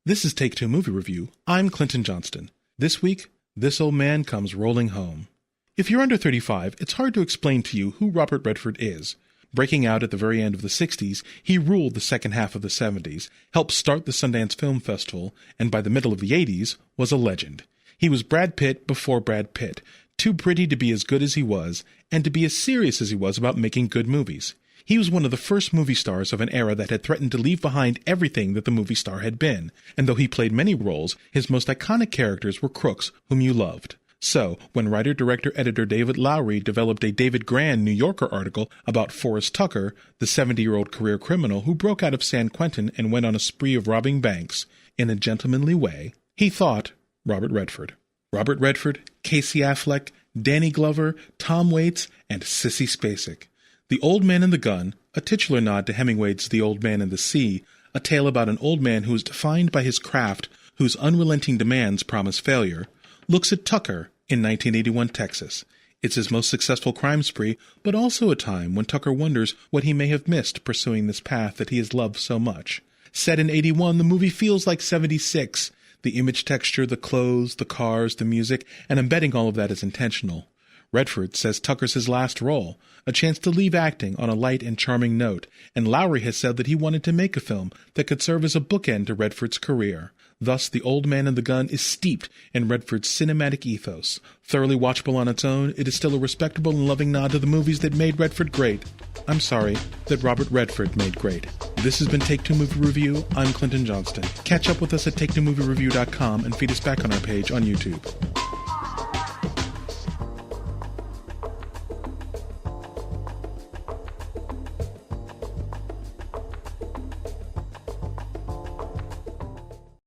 This is Take Two Movie Review. I'm Clinton Johnston. This week, This Old Man Comes Rolling Home. If you're under 35, it's hard to explain to you who Robert Redford is. Breaking out at the very end of the 60s, he ruled the second half of the 70s, helped start the Sundance Film Festival, and by the middle of the 80s, was a legend. He was Brad Pitt before Brad Pitt, too pretty to be as good as he was, and to be as serious as he was about making good movies. He was one of the first movie stars of an era that had threatened to leave behind everything that the movie star had been, and though he played many roles, his most iconic characters were crooks whom you loved. So, when writer-director-editor David Lowery developed a David Grann New Yorker article about Forrest Tucker, the 70-year-old career criminal who broke out of San Quentin and went on a spree of robbing banks, in a gentlemanly way, he thought Robert Redford. Robert Redford, Casey Affleck, Danny Glover, Tom Waits, and Sissy Spacek. The Old Man and the Gun, a titular nod to Hemingway's The Old Man and the Sea, a tale about an old man who is defined by his craft, whose unrelenting demands promise failure, looks at Tucker in 1981 Texas. It's his most successful crime spree, but also a time when Tucker wonders what he may have missed pursuing this path that he has loved so much. Set in 81, the movie feels like 76. The image texture, the clothes, the cars, the music, and embedding all of that is intentional. Redford says Tucker's his last role, a chance to leave acting on a light and charming note, and Lowery has said that he wanted to make a film that could serve as a bookend to Redford's career. Thus, The Old Man and the Gun is steeped in Redford's cinematic ethos. Thoroughly watchable on its own, it is still a respectable and loving nod to the movies that made Redford great. I'm sorry, that Robert Redford made great. This has been Take Two Movie Review. I'm Clinton Johnston. Catch up with us at TakeTwoMovieReview.com and feed us back on our page on YouTube.